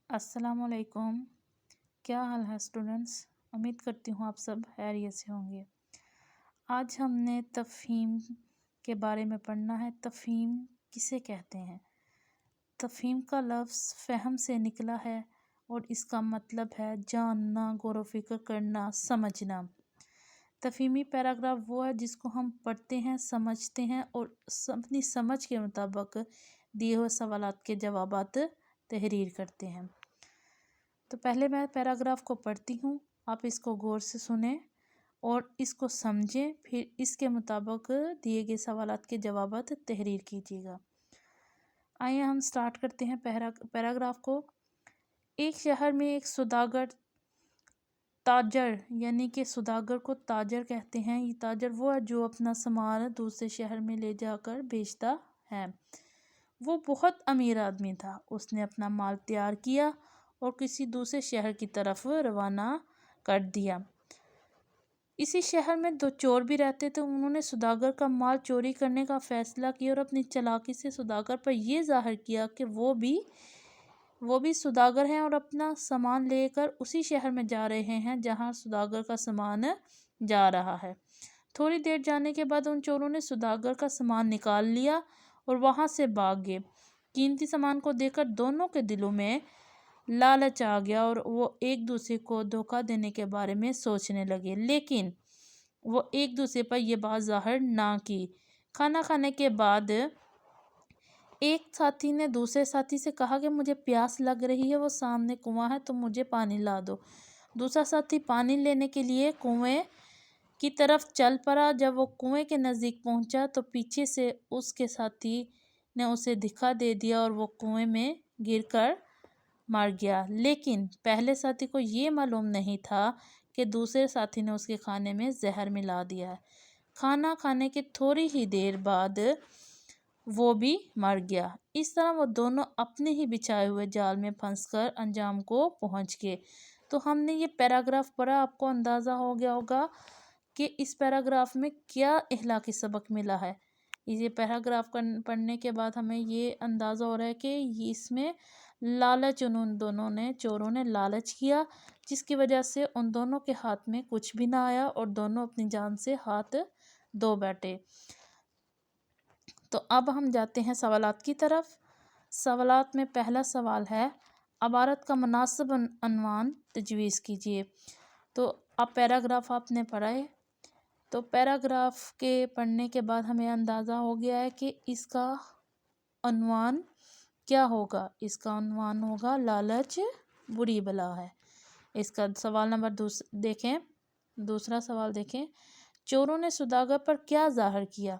अस्सलाम वालेकुम। क्या हाल है स्टूडेंट्स? उम्मीद करती हूँ आप सब खैरियत से होंगे। आज हमने तफ़हीम के बारे में पढ़ना है। तफ़हीम किसे कहते हैं? तफ़हीम का लफ्ज़ फ़हम से निकला है और इसका मतलब है जानना, गौर व फ़िक्र करना, समझना। तफ़हीमी पैराग्राफ वो है जिसको हम पढ़ते हैं, समझते हैं और अपनी समझ के मुताबिक दिए हुए सवालात के जवाबात तहरीर करते हैं। तो पहले मैं पैराग्राफ को पढ़ती हूँ, आप इसको गौर से सुनें और इसको समझें, फिर इसके मुताबिक दिए गए सवालात के जवाबात तहरीर कीजिएगा। आइए हम स्टार्ट करते हैं पैराग्राफ को। एक शहर में एक सौदागर ताजर, यानी कि सौदागर को ताजर कहते हैं। ये ताजर वो है जो अपना सामान दूसरे शहर में ले जाकर बेचता है। वो बहुत अमीर आदमी था। उसने अपना माल तैयार किया और किसी दूसरे शहर की तरफ रवाना कर दिया। इसी शहर में दो चोर भी रहते थे। उन्होंने सौदागर का माल चोरी करने का फैसला किया और अपनी चालाकी से सौदागर पर यह जाहिर किया कि वो भी सौदागर हैं और अपना सामान लेकर उसी शहर में जा रहे हैं जहां सौदागर का सामान जा रहा है। थोड़ी देर जाने के बाद उन चोरों ने सौदागर का सामान निकाल लिया और वहां से भाग गए। कीमती सामान को देखकर दोनों के दिलों में लालच आ गया और वो एक दूसरे को धोखा देने के बारे में सोचने लगे, लेकिन वो एक दूसरे पर यह बात जाहिर ना की। खाना खाने के बाद एक साथी ने दूसरे साथी से कहा कि मुझे प्यास लग रही है, वो सामने कुआं है तो मुझे पानी ला दो। दूसरा साथी पानी लेने के लिए कुएं की तरफ चल पड़ा। जब वो कुएं के नज़दीक पहुंचा तो पीछे से उसके साथी ने उसे धक्का दे दिया और वो कुएं में गिरकर मर गया। लेकिन पहले साथी को ये मालूम नहीं था कि दूसरे साथी ने उसके खाने में जहर मिला दिया है। खाना खाने के थोड़ी ही देर बाद वो भी मर गया। इस तरह वो दोनों अपने ही बिछाए हुए जाल में फंसकर अंजाम को पहुंच गए। तो हमने ये पैराग्राफ पढ़ा, आपको अंदाज़ा हो गया होगा कि इस पैराग्राफ में क्या इखलाकी सबक मिला है। ये पैराग्राफ पढ़ने के बाद हमें ये अंदाज़ा हो रहा है कि इसमें लालच उन दोनों ने, चोरों ने लालच किया, जिसकी वजह से उन दोनों के हाथ में कुछ भी ना आया और दोनों अपनी जान से हाथ धो बैठे। तो अब हम जाते हैं सवालात की तरफ। सवालात में पहला सवाल है, अबारत का मुनासिब अनवान तजवीज़ कीजिए। तो अब पैराग्राफ आपने पढ़ा है, तो पैराग्राफ के पढ़ने के बाद हमें अंदाज़ा हो गया है कि इसका अनवान क्या होगा। इसका अनवान होगा लालच बुरी बला है। इसका सवाल नंबर देखें, दूसरा सवाल देखें, चोरों ने सौदागर पर क्या जाहिर किया।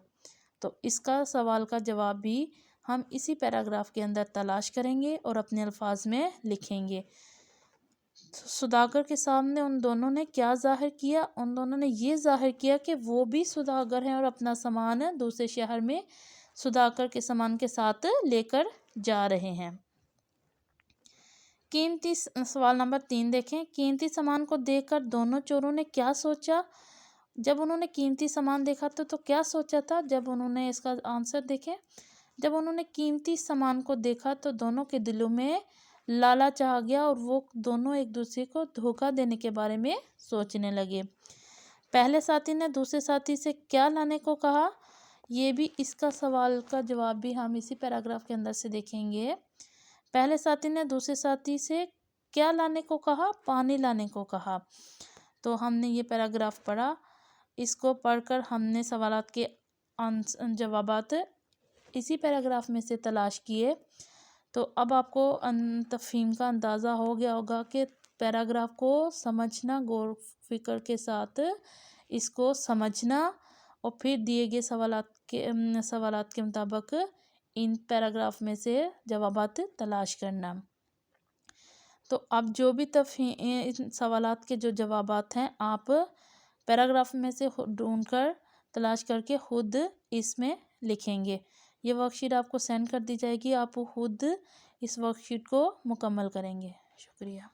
तो इसका सवाल का जवाब भी हम इसी पैराग्राफ के अंदर तलाश करेंगे और अपने अल्फाज में लिखेंगे। सौदागर के सामने उन दोनों ने क्या जाहिर किया? उन दोनों ने ये जाहिर किया कि वो भी सौदागर हैं और अपना सामान दूसरे शहर में सौदागर के सामान के साथ लेकर जा रहे हैं। कीमती सवाल नंबर 3 देखें, कीमती सामान को देखकर दोनों चोरों ने क्या सोचा। जब उन्होंने कीमती सामान देखा तो क्या सोचा था। जब उन्होंने इसका आंसर देखें, जब उन्होंने कीमती सामान को देखा तो दोनों के दिलों में लालच आ गया और वो दोनों एक दूसरे को धोखा देने के बारे में सोचने लगे। पहले साथी ने दूसरे साथी से क्या लाने को कहा। ये भी इसका सवाल का जवाब भी हम इसी पैराग्राफ के अंदर से देखेंगे। पहले साथी ने दूसरे साथी से क्या लाने को कहा? पानी लाने को कहा। तो हमने ये पैराग्राफ पढ़ा, इसको पढ़कर हमने सवालात के जवाबात इसी पैराग्राफ में से तलाश किए। तो अब आपको तफ़हीम का अंदाज़ा हो गया होगा कि पैराग्राफ को समझना, गौर फिक्र के साथ इसको समझना और फिर दिए गए सवालात के मुताबिक इन पैराग्राफ में से जवाबात तलाश करना। तो अब जो भी इन सवालात के जो जवाबात हैं आप पैराग्राफ में से ढूंढकर तलाश करके खुद इसमें लिखेंगे। ये वर्कशीट आपको सेंड कर दी जाएगी, आप खुद इस वर्कशीट को मुकम्मल करेंगे। शुक्रिया।